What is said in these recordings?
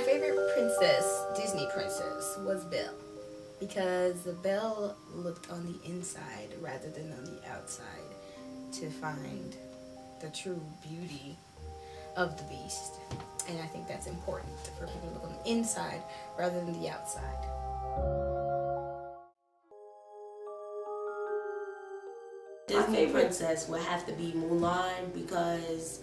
favorite princess, Disney princess, was Belle, because Belle looked on the inside rather than on the outside to find the true beauty of the Beast. And I think that's important for people to look on the inside rather than the outside. Disney princess would have to be Mulan, because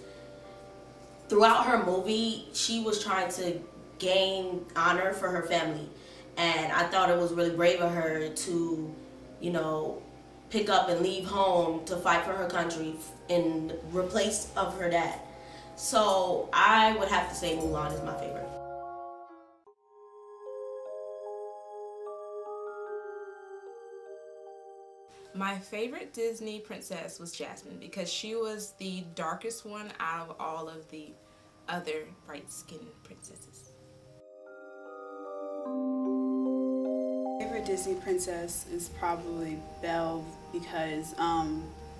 throughout her movie, she was trying to gain honor for her family. And I thought it was really brave of her to, you know, pick up and leave home to fight for her country in replace of her dad. So I would have to say Mulan is my favorite. My favorite Disney princess was Jasmine, because she was the darkest one out of all of the other bright-skinned princesses. My favorite Disney princess is probably Belle, because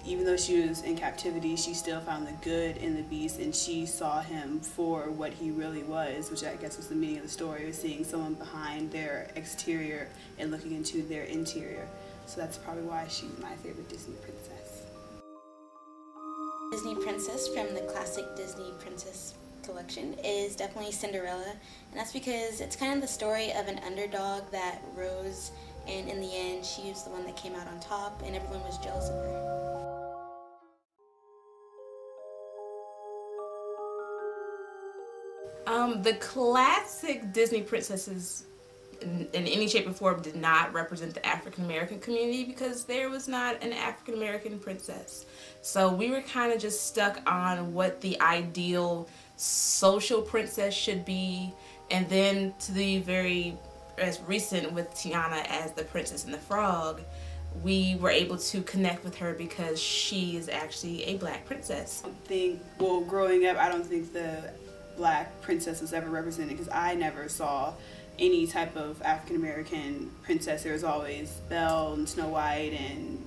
even though she was in captivity, she still found the good in the Beast, and she saw him for what he really was, which I guess was the meaning of the story, was seeing someone behind their exterior and looking into their interior. So that's probably why she's my favorite Disney princess. Disney princess from the classic Disney princess collection is definitely Cinderella, and that's because it's kind of the story of an underdog that rose, and in the end she was the one that came out on top and everyone was jealous of her. The classic Disney princesses in any shape or form did not represent the African American community, because there was not an African American princess. So we were kind of just stuck on what the ideal social princess should be, and then to the very as recent with Tiana as the Princess and the Frog, we were able to connect with her because she is actually a black princess. Well, growing up, I don't think the black princess was ever represented, because I never saw any type of African American princess. There was always Belle and Snow White and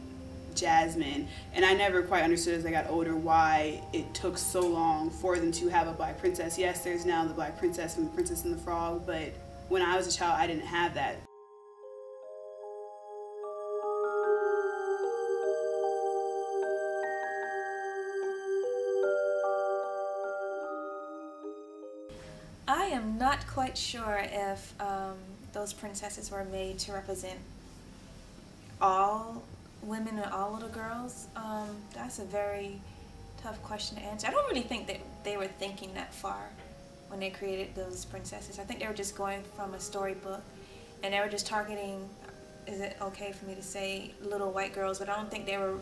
Jasmine, and I never quite understood as I got older why it took so long for them to have a black princess. Yes, there's now the Black Princess and the Princess and the Frog, but when I was a child, I didn't have that. I am not quite sure if those princesses were made to represent all women and all little girls. That's a very tough question to answer. I don't really think that they were thinking that far when they created those princesses. I think they were just going from a storybook, and they were just targeting, is it okay for me to say, little white girls, but I don't think they were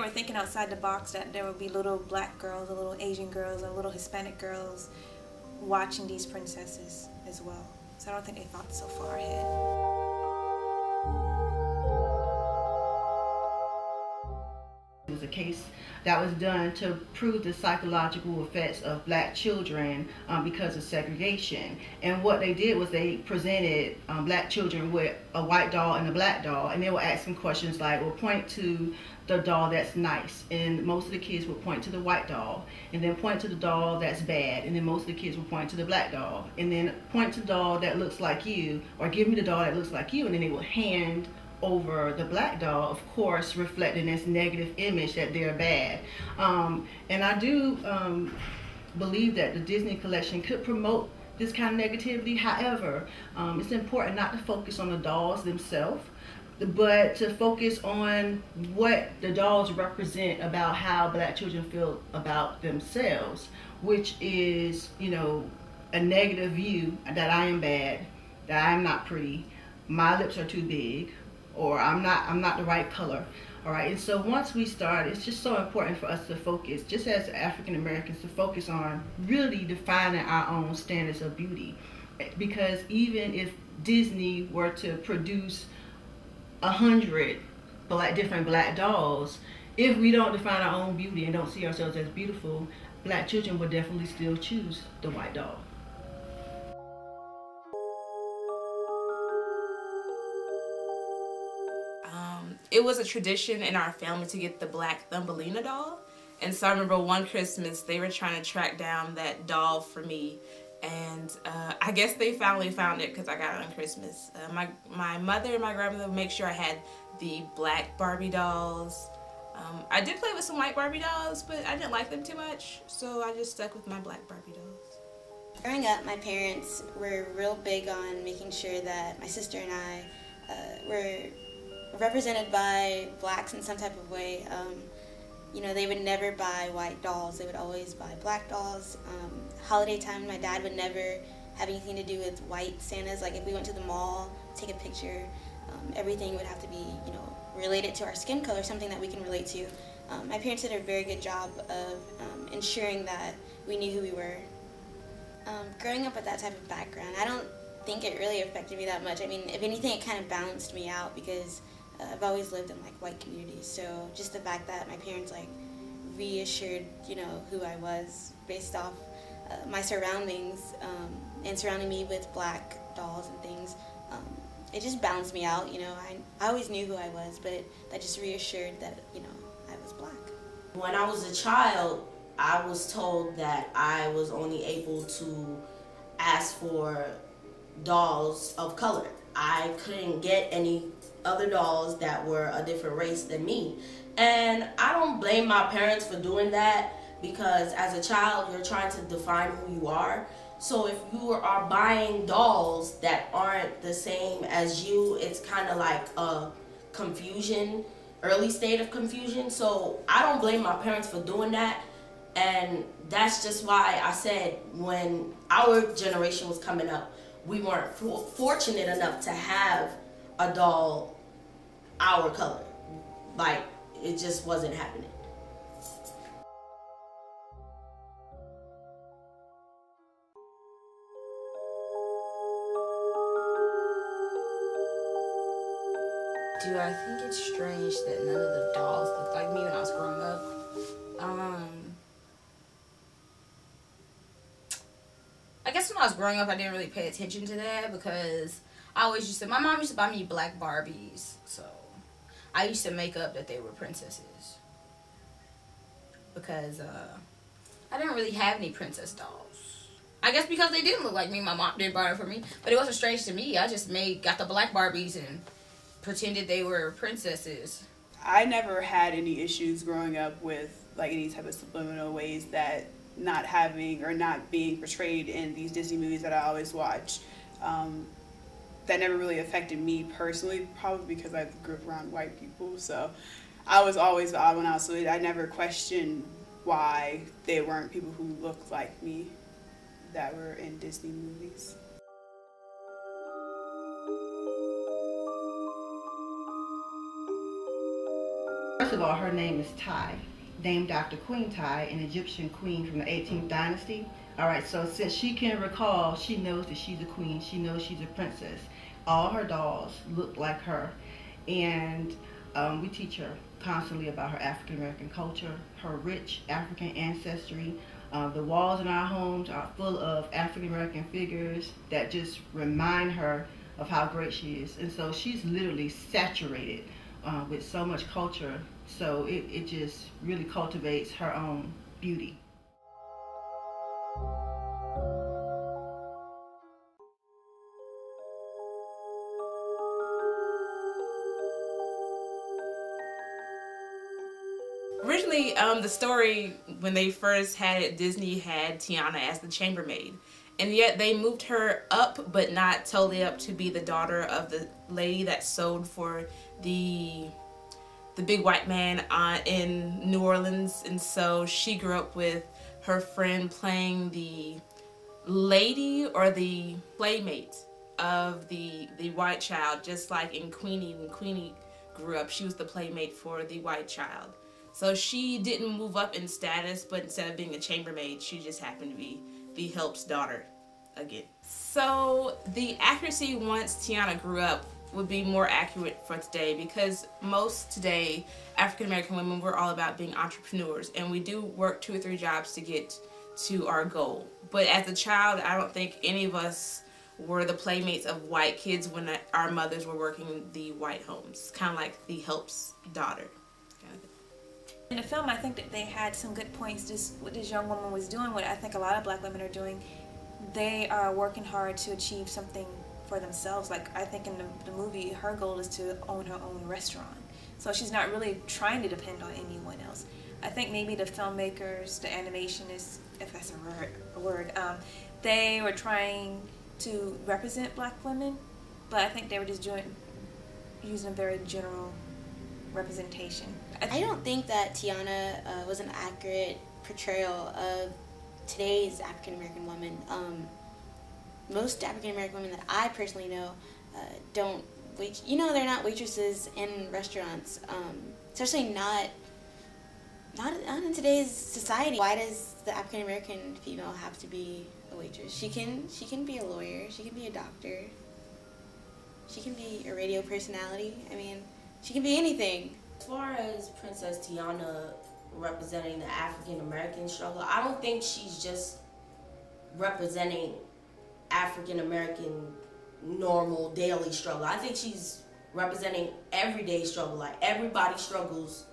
thinking outside the box that there would be little black girls or little Asian girls or little Hispanic girls watching these princesses as well. So I don't think they thought so far ahead. It was a case that was done to prove the psychological effects of black children because of segregation. And what they did was they presented black children with a white doll and a black doll, and they would ask them questions like, well, point to the doll that's nice, and most of the kids would point to the white doll, and then point to the doll that's bad, and then most of the kids would point to the black doll, and then point to the doll that looks like you, or give me the doll that looks like you, and then they would hand over the black doll, of course reflecting this negative image that they're bad. And I do believe that the Disney collection could promote this kind of negativity. However, it's important not to focus on the dolls themselves, but to focus on what the dolls represent about how black children feel about themselves, which is, you know, a negative view that I am bad, that I'm not pretty, my lips are too big, or I'm not the right color. All right, and so once we start, it's just so important for us to focus, just as African Americans, to focus on really defining our own standards of beauty. Because even if Disney were to produce 100 different black dolls, if we don't define our own beauty and don't see ourselves as beautiful, black children will definitely still choose the white doll. It was a tradition in our family to get the black Thumbelina doll, and so I remember one Christmas they were trying to track down that doll for me, And I guess they finally found it because I got it on Christmas. My mother and my grandmother would make sure I had the black Barbie dolls. I did play with some white Barbie dolls, but I didn't like them too much, so I just stuck with my black Barbie dolls. Growing up, my parents were real big on making sure that my sister and I were represented by blacks in some type of way. You know, they would never buy white dolls. They would always buy black dolls. Holiday time, my dad would never have anything to do with white Santas. Like if we went to the mall, take a picture, everything would have to be, you know, related to our skin color, something that we can relate to. My parents did a very good job of ensuring that we knew who we were. Growing up with that type of background, I don't think it really affected me that much. I mean, if anything, it kind of balanced me out because I've always lived in like white communities. So just the fact that my parents like reassured, you know, who I was based off my surroundings and surrounding me with black dolls and things, it just balanced me out. You know, I always knew who I was, but that just reassured that, you know, I was black. When I was a child, I was told that I was only able to ask for dolls of color. I couldn't get any other dolls that were a different race than me. And I don't blame my parents for doing that because as a child, you're trying to define who you are. So if you are buying dolls that aren't the same as you, it's kind of like a confusion, early state of confusion. So I don't blame my parents for doing that. And that's just why I said when our generation was coming up, we weren't fortunate enough to have a doll our color. Like, it just wasn't happening. Do I think it's strange that none of the dolls looked like me when I was growing up? I guess when I was growing up, I didn't really pay attention to that because my mom used to buy me black Barbies, so I used to make up that they were princesses because I didn't really have any princess dolls. I guess because they didn't look like me, my mom didn't buy them for me, but it wasn't strange to me. I just got the black Barbies and pretended they were princesses. I never had any issues growing up with like any type of subliminal ways that not having or not being portrayed in these Disney movies that I always watch. That never really affected me personally, probably because I grew up around white people. So I was always the odd one out, so I never questioned why they weren't people who looked like me that were in Disney movies. First of all, her name is Tai, named after Queen Tai, an Egyptian queen from the 18th dynasty. All right, so since she can recall, she knows that she's a queen. She knows she's a princess. All her dolls look like her. And we teach her constantly about her African American culture, her rich African ancestry. The walls in our homes are full of African American figures that just remind her of how great she is. And so she's literally saturated with so much culture. So it just really cultivates her own beauty. Originally, the story, when they first had it, Disney had Tiana as the chambermaid. And yet they moved her up, but not totally up, to be the daughter of the lady that sewed for the big white man in New Orleans. And so she grew up with her friend playing the lady or the playmate of the white child, just like in Queenie. When Queenie grew up, she was the playmate for the white child. So she didn't move up in status, but instead of being a chambermaid, she just happened to be the help's daughter again. So the accuracy once Tiana grew up would be more accurate for today, because most today African American women, we're all about being entrepreneurs, and we do work 2 or 3 jobs to get to our goal. But as a child, I don't think any of us were the playmates of white kids when our mothers were working in the white homes. Kind of like the help's daughter. In the film, I think that they had some good points, just what this young woman was doing, what I think a lot of black women are doing, they are working hard to achieve something for themselves. Like, I think in the movie, her goal is to own her own restaurant. So she's not really trying to depend on anyone else. I think maybe the filmmakers, the animationists, if that's a word, they were trying to represent black women, but I think they were just using a very general representation. I don't think that Tiana was an accurate portrayal of today's African American woman. Most African American women that I personally know don't they're not waitresses in restaurants, especially not in today's society. Why does the African American female have to be a waitress? She can be a lawyer, she can be a doctor, she can be a radio personality. I mean, she can be anything. As far as Princess Tiana representing the African American struggle, I don't think she's just representing African American normal daily struggle. I think she's representing everyday struggle. Like, everybody struggles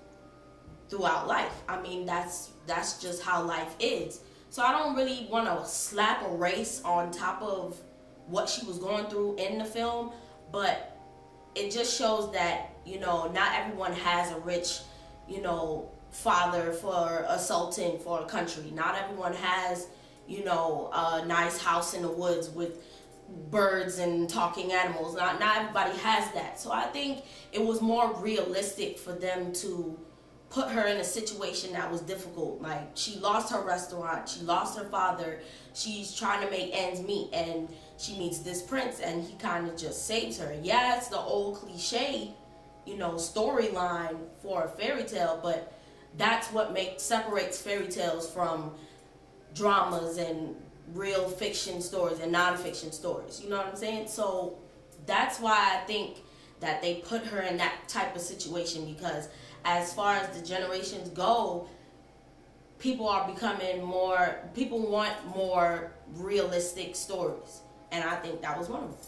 throughout life. I mean, that's just how life is. So I don't really want to slap a race on top of what she was going through in the film, but it just shows that, not everyone has a rich, father for assaulting for a country. Not everyone has, a nice house in the woods with birds and talking animals. Not everybody has that. So I think it was more realistic for them to put her in a situation that was difficult. Like, she lost her restaurant, she lost her father, she's trying to make ends meet, and she meets this prince, and he kind of just saves her. Yeah, it's the old cliche, storyline for a fairy tale, but that's what separates fairy tales from dramas and real fiction stories and non-fiction stories. You know what I'm saying? So that's why I think that they put her in that type of situation, because as far as the generations go, people want more realistic stories, and I think that was one of them.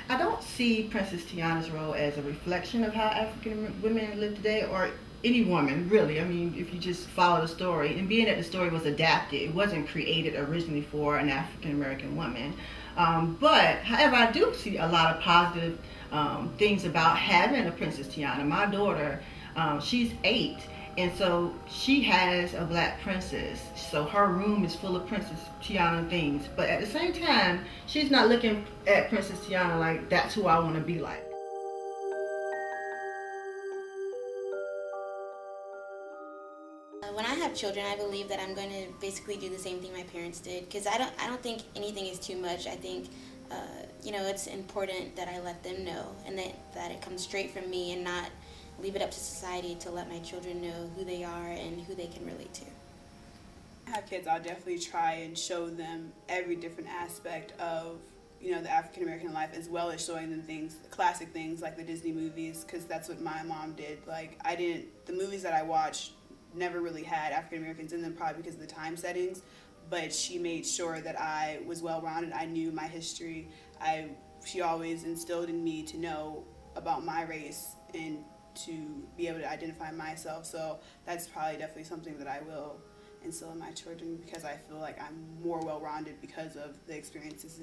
I don't see Princess Tiana's role as a reflection of how African women live today, or any woman, really. I mean, if you just follow the story, and being that the story was adapted, it wasn't created originally for an African American woman. But, however, I do see a lot of positive things about having a Princess Tiana. My daughter, she's 8, and so she has a black princess. So her room is full of Princess Tiana things. But at the same time, she's not looking at Princess Tiana like, that's who I want to be like. When I have children, I believe that I'm going to basically do the same thing my parents did, because I don't think anything is too much. I think it's important that I let them know, and that it comes straight from me, and not leave it up to society to let my children know who they are and who they can relate to. I have kids, I'll definitely try and show them every different aspect of the African American life, as well as showing them classic things like the Disney movies, because that's what my mom did. Like, the movies that I watched never really had African Americans in them, probably because of the time settings, but she made sure that I was well-rounded. I knew my history. She always instilled in me to know about my race and to be able to identify myself. So that's probably definitely something that I will instill in my children, because I feel like I'm more well-rounded because of the experiences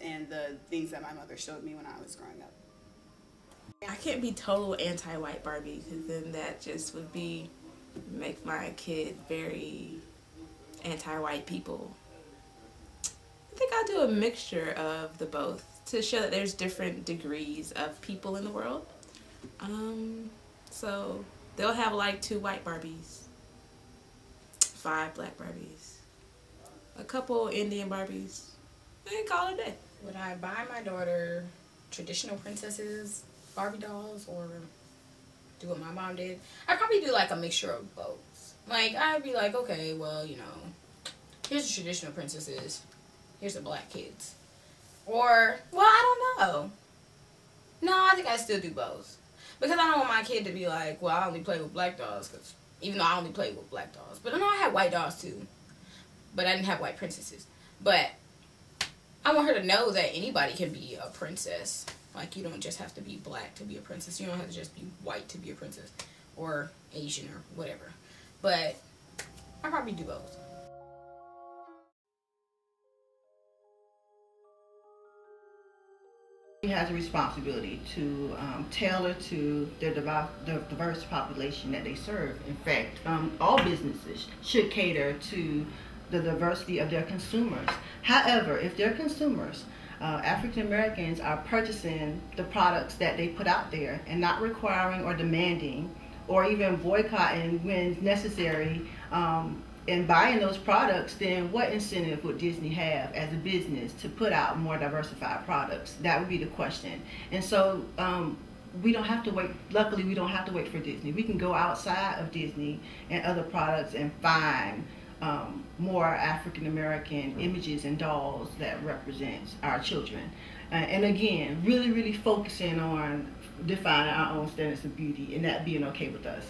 and the things that my mother showed me when I was growing up. I can't be total anti-white Barbie, because then that just would make my kid very anti-white people. I think I'll do a mixture of the both to show that there's different degrees of people in the world. So they'll have like 2 white Barbies, 5 black Barbies, a couple Indian Barbies, and call it a day. Would I buy my daughter traditional princesses, Barbie dolls, or do what my mom did? I'd probably do like a mixture of both. Like, I'd be like, okay, well, here's the traditional princesses, here's the black kids. Or, well, I don't know. No, I think I still do both. Because I don't want my kid to be like, well, I only play with black dolls, because even though I only play with black dolls. But I know I had white dolls too. But I didn't have white princesses. But I want her to know that anybody can be a princess. Like, you don't just have to be black to be a princess. You don't have to just be white to be a princess. Or Asian or whatever. But I probably do both. has a responsibility to tailor to the diverse population that they serve. In fact, all businesses should cater to the diversity of their consumers. However, if their consumers, African Americans, are purchasing the products that they put out there and not requiring or demanding or even boycotting when necessary, and buying those products, then what incentive would Disney have as a business to put out more diversified products? That would be the question. And so we don't have to wait. Luckily, we don't have to wait for Disney. We can go outside of Disney and other products and find more African American images and dolls that represents our children. And again, really, really focusing on defining our own standards of beauty and that being okay with us.